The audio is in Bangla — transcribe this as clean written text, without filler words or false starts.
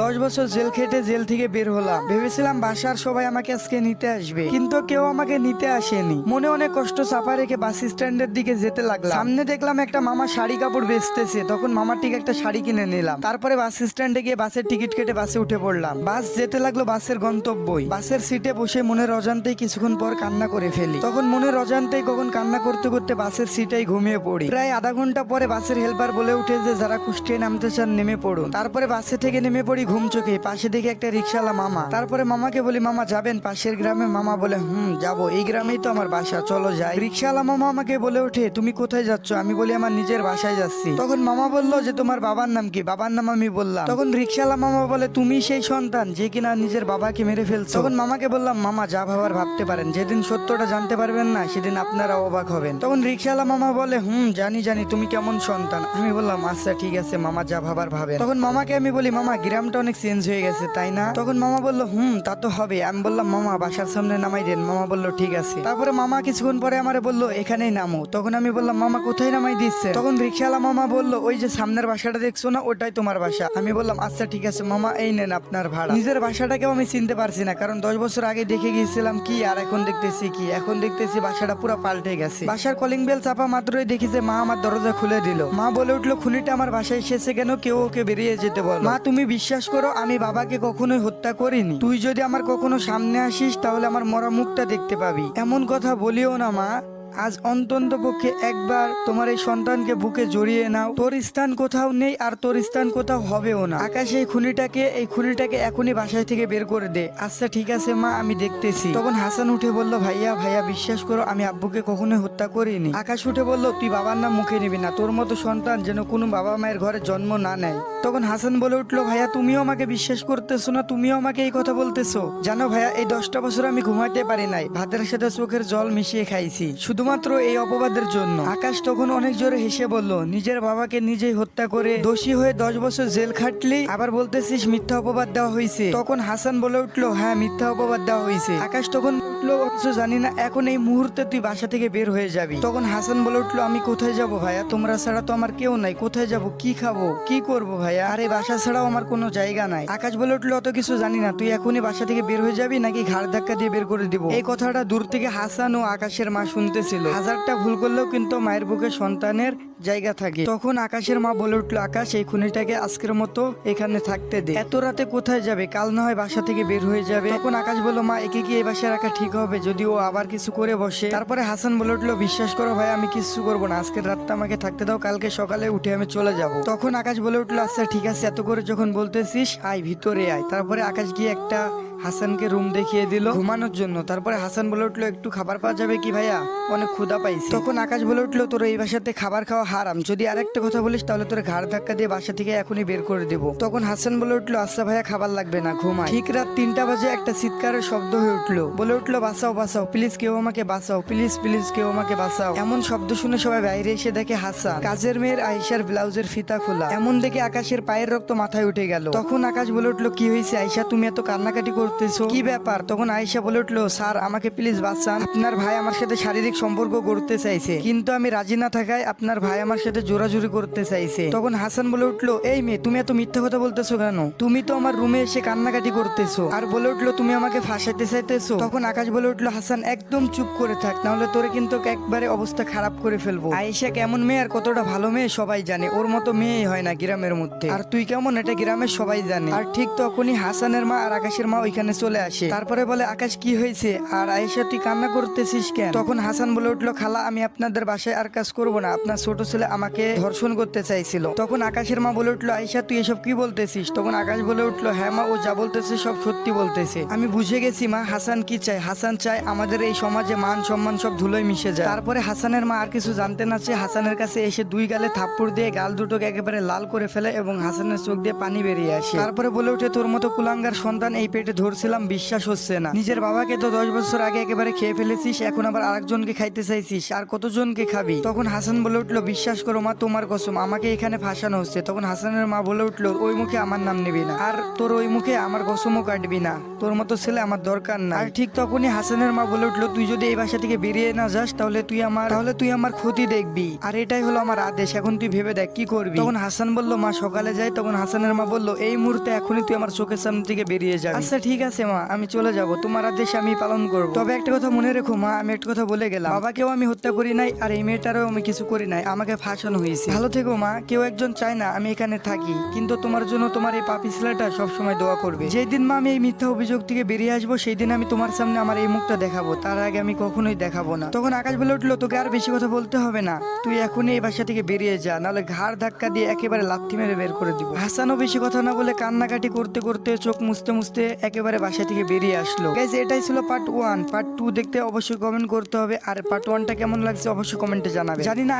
10 বছর জেল খেটে জেল থেকে বের হলাম, ভেবেছিলাম বাসার সবাই আমাকে আজকে নিতে আসবে, কিন্তু কেউ আমাকে নিতে আসেনি। মনে অনেক কষ্ট চাপা রেখে বাস স্ট্যান্ডের দিকে যেতে লাগলাম। সামনে দেখলাম একটা মামা শাড়ি কাপড় বেচতেছে, তখন মামার ঠিক একটা শাড়ি কিনে নিলাম। তারপরে বাস স্ট্যান্ডে গিয়ে বাসের টিকিট কেটে বাসে উঠে পড়লাম। বাস যেতে লাগলো বাসের গন্তব্যই। বাসের সিটে বসে মনের অজান্তেই কিছুক্ষণ পর কান্না করে ফেলি। তখন মনের অজান্তেই কখন কান্না করতে করতে বাসের সিটেই ঘুমিয়ে পড়ি। প্রায় আধা ঘন্টা পরে বাসের হেল্পার বলে উঠে যে যারা কুষ্টিয়ায় নামতে চান নেমে পড়ুন। তারপরে বাসে থেকে নেমে পড়ি ঘুম চোখে। পাশে দেখি একটা রিক্সাওয়ালা মামা। তারপরে মামাকে বলি, মামা যাবেন পাশের গ্রামে? মামা বলে, যাবো, এই গ্রামেই তো আমার বাসা, চলো যাই। রিক্সাওয়ালা মামা আমাকে বলে ওঠে, তুমি কোথায় যাচ্ছ? আমি বলি, আমার নিজের বাসায় যাচ্ছি। তখন মামা বললো যে তোমার বাবার নাম কি? বাবার নাম আমি বললাম। তখন রিক্সাওয়ালা মামা বলে, তুমি সেই সন্তান যে কিনা নিজের বাবাকে মেরে ফেলছো? তখন মামাকে বললাম, মামা যা ভাবার ভাবতে পারেন, যেদিন সত্যটা জানতে পারবেন না সেদিন আপনারা অবাক হবেন। তখন রিক্সাওয়ালা মামা বলে, জানি জানি তুমি কেমন সন্তান। আমি বললাম, আচ্ছা ঠিক আছে মামা, যা ভাবার ভাবেন। তখন মামাকে আমি বলি, মামা গ্রামটা অনেক চেঞ্জ হয়ে গেছে তাই না? তখন মামা বললো, তা তো হবে। আমি বললাম, মামা বাসার সামনে নামাই দেন। মামা বললো ঠিক আছে। তারপরে মামা কিছুক্ষণ পরে আমারে বললো, এখানেই নামো। তখন আমি বললাম, মামা কোথায় নামাই দিচ্ছে? তখন রিক্সাওয়ালা মামা বললো, ওই যে সামনের বাসাটা দেখছো না, ওটাই তোমার বাসা। আমি বললাম, আচ্ছা ঠিক আছে মামা, এই নেন আপনার ভাড়া। নিজের বাসাটাকেও আমি চিনতে পারছি না, কারণ 10 বছর আগে দেখে গিয়েছিলাম কি আর এখন দেখতেছি কি। এখন দেখতেছি বাসাটা পুরো পাল্টে গেছে। বাসার কলিং বেল চাপা মাত্রই দেখি যে মা আমার দরজা খুলে দিল। মা বলে উঠলো, খুনিটা আমার বাসায় এসেছে কেন? কেউ ওকে বেরিয়ে যেতে বল। মা তুমি বিশ্বাস করো, আমি বাবাকে কখনোই হত্যা করিনি। তুই যদি আমার কখনো সামনে আসিস তাহলে আমার মরা মুখটা দেখতে পাবি। এমন কথা বলিও না মা, আজ অন্তত পক্ষে একবার তোমার এই সন্তানকে বুকে জড়িয়ে নাও। তোর স্থান কোথাও নেই আর তোর স্থান কোথাও হবেও না। আকাশ এই খুনিটাকে এখনই বাসায় থেকে বের করে দে। আচ্ছা ঠিক আছে মা, আমি দেখতেছি। তখন হাসান উঠে বলল, ভাইয়া বিশ্বাস করো, আমি আব্বুকে কখনোই হত্যা করিনি। আকাশ উঠে বলল, তুই বাবার নাম মুখে নিবি না, তোর মতো সন্তান যেন কোনো বাবা মায়ের ঘরে জন্ম না নেয়। তখন হাসান বলে উঠলো, ভাইয়া তুমিও আমাকে বিশ্বাস করতেছো না? তুমিও আমাকে এই কথা বলতেছো? জানো ভাইয়া, এই 10টা বছর আমি ঘুমাইতে পারি নাই, ভাতের সাথে চোখের জল মিশিয়ে খাইছি শুধুমাত্র এই অপবাদের জন্য। আকাশ তখন অনেক জোরে হেসে বলল, নিজের বাবাকে নিজেই হত্যা করে দোষী হয়ে 10 বছর জেল খাটলি, আবার বলতেছিস মিথ্যা অপবাদ দেওয়া হয়েছে? তখন হাসান বলে উঠলো, হ্যাঁ মিথ্যা অপবাদ দেওয়া হয়েছে। আকাশ তখন উঠলো, কিছু জানি না, এখন এই মুহূর্তে তুই বাসা থেকে বের হয়ে যাবি। তখন হাসান বলে উঠলো, আমি কোথায় যাব ভাইয়া? তোমরা ছাড়া তো আমার কেউ নাই, কোথায় যাব, কি খাবো, কি করবো ভাইয়া? আরে বাসা ছাড়াও আমার কোনো জায়গা নাই। আকাশ বলে উঠলো, অত কিছু জানি না, তুই এখনই বাসা থেকে বের হয়ে যাবি নাকি ঘাড় ধাক্কা দিয়ে বের করে দিব? এই কথাটা দূর থেকে হাসান ও আকাশের মা শুনতেছিল। হাজারটা ভুল করলেও কিন্তু মায়ের বুকে সন্তানের জায়গা থাকে। তখন আকাশের মা বলে উঠলো, আকাশ এই খুনিটাকে আজকের মতো এখানে থাকতে দে, এত রাতে কোথায় যাবে? কাল না হয় বাসা থেকে বের হয়ে যাবে। তখন আকাশ বলল, মা একে কি এই বাসায় রাখা ঠিক হবে যদি ও আবার কিছু করে বসে? তারপরে হাসান বলে উঠলো, বিশ্বাস করো ভাই, আমি কিছু করবো না, আজকের রাতটা আমাকে থাকতে দাও, কালকে সকালে উঠে আমি চলে যাব। তখন আকাশ বলে উঠলো, আচ্ছা ঠিক আছে, এত করে যখন বলতেছিস আয় ভিতরে আয়। তারপরে আকাশ গিয়ে একটা হাসানকে রুম দেখিয়ে দিল ঘুমানোর জন্য। তারপরে হাসান বলে উঠলো, একটু খাবার পাওয়া যাবে কি ভাইয়া? অনেক ক্ষুধা পাইছি। তখন আকাশ বলে উঠলো, তোর এই বাসাতে খাবার খাওয়া হারাম, যদি আরেকটা কথা বলিস তাহলে তোর ঘাড় ধাক্কা দিয়ে বাসা থেকে এখনই বের করে দেবো। তখন হাসান বলে উঠলো, আচ্ছা ভাইয়া খাবার লাগবে না, ঘুমাই। ঠিক রাত 3টা বাজে একটা চিৎকারের শব্দ হয়ে উঠলো। বলে উঠলো, বাঁচাও বাঁচাও, প্লিজ কেউ আমাকে বাঁচাও, প্লিজ প্লিজ কেউ আমাকে বাঁচাও। এমন শব্দ শুনে সবাই বাইরে এসে দেখে হাসান কাজের মেয়ের আয়েশার ব্লাউজের ফিতা খোলা। এমন দেখে আকাশের পায়ের রক্ত মাথায় উঠে গেল। তখন আকাশ বলে উঠলো, কি হয়েছে আয়েশা, তুমি এত কান্নাকাটি করতেছো, কি ব্যাপার? তখন আয়েশা বলে উঠলো, স্যার আমাকে প্লিজ বাঁচান, আপনার ভাই আমার সাথে শারীরিক সম্পর্ক করতে চাইছে, কিন্তু আমি রাজি না থাকায় আপনার ভাই আমার সাথে জোরাজুরি করতে চাইছে। তখন হাসান বলে উঠলো, এই মেয়ে তুমি এত মিথ্যা কথা বলতেছো কেন? তুমি তো আমার রুমে এসে কান্নাকাটি করতেছো। আর বলে উঠলো, তুমি আমাকে ফাঁসাইতে চাইতেছো। তখন আকাশ বলে উঠলো, হাসান একদম চুপ করে থাক, নাহলে তোরে কিন্তু একবারে অবস্থা খারাপ করে ফেলবো। আয়েশা কেমন মেয়ে আর কতটা ভালো মেয়ে সবাই জানে, ওর মতো মেয়েই হয় না গ্রামের মধ্যে, আর তুই কেমন এটা গ্রামের সবাই জানে। আর ঠিক তখনই হাসানের মা আর আকাশের মা ওইখানে চলে আসে। তারপরে বলে, আকাশ কি হয়েছে আর আয়েশা তুই কান্না করতেছিস কেন? তখন হাসান বলে উঠলো, খালা আমি আপনাদের বাসায় আর কাজ করবো না, আপনার ছোট ছেলে আমাকে ধর্ষণ করতে চাইছিল। তখন আকাশের মা বলে উঠলো, আয়েশা তুই এসব কি বলতেছিস? তখন আকাশ বলে উঠলো, হ্যাঁ মা, ও যা বলতেছে সব সত্যি বলতেছে, আমি বুঝে গেছি মা। হাসান কি চায়? হাসান চায় আমাদের এই সমাজে মান সম্মান সব ধুলোয় মিশে যায়। তারপরে হাসানের মা আর কিছু জানতে না চেয়ে হাসানের কাছে এসে 2 গালে থাপ্পড় দিয়ে গাল দুটোকে একেবারে লাল করে ফেলে এবং হাসানের চোখ দিয়ে পানি বেরিয়ে আসে। তারপরে বলে উঠে, তোর মতো কুলাঙ্গার সন্তান এই পেটে ধরছে করছিলাম, বিশ্বাস হচ্ছে না। নিজের বাবাকে তো 10 বছর আগে একেবারে খেয়ে ফেলেছিস, এখন আবার আরেকজনকে খাইতে চাইছিস, আর কতজনকে খাবি? তখন হাসান বলে উঠলো, বিশ্বাস করো মা, তোমার কসম, আমাকে এখানে ফাঁসানো হচ্ছে। তখন হাসানের মা বলে উঠলো, ওই মুখে আমার নাম নিবি না, আর তোর ওই মুখে আমার কসমও কাটবি না, তোর মতো ছেলে আমার দরকার না। আর ঠিক তখনই হাসানের মা বলে উঠলো, তুই যদি এই বাসা থেকে বেরিয়ে না যাস তাহলে তুই আমার ক্ষতি দেখবি, আর এটাই হলো আমার আদেশ, এখন তুই ভেবে দেখ কি করবি। তখন হাসান বলল, মা সকালে যাই। তখন হাসানের মা বলল, এই মুহূর্তে এখনই তুই আমার চোখের সামনে থেকে বেরিয়ে যাবি। আচ্ছা ঠিক আছে মা, আমি চলে যাব, তোমার আদেশ আমি পালন করব। তবে একটা কথা মনে রেখো মা, আমি একটা কথা বলে গেলাম, বাবাকেও আমি হত্যা করি নাই, আর এই মেয়েটারও আমি কিছু করি নাই, আমাকে ফাঁসানো হয়েছে। ভালো থেকো মা, কেউ একজন চায় না আমি এখানে থাকি, কিন্তু তোমার জন্য তোমার এই পাপি ছেলেটা সবসময় দোয়া করবে। যেই দিন মা আমি এই মিথ্যা অভিযোগ থেকে বেরিয়ে আসবো, সেই দিন আমি তোমার সামনে আমার এই মুখটা দেখাবো, তার আগে আমি কখনোই দেখাবো না। তখন আকাশ বলে উঠলো, তোকে আর বেশি কথা বলতে হবে না, তুই এখনই এই বাসা থেকে বেরিয়ে যা, নাহলে ঘাড় ধাক্কা দিয়ে একেবারে লাথি মেরে বের করে দিব। হাসানও বেশি কথা না বলে কান্নাকাটি করতে করতে চোখ মুছতে মুছতে একেবারে বাসা থেকে বেরিয়ে আসলো। গাইস, এটাই ছিল পার্ট 1। পার্ট 2 দেখতে অবশ্যই কমেন্ট করতে হবে, আর পার্ট 1টা কেমন লাগছে অবশ্যই কমেন্টে জানাবে। জানি না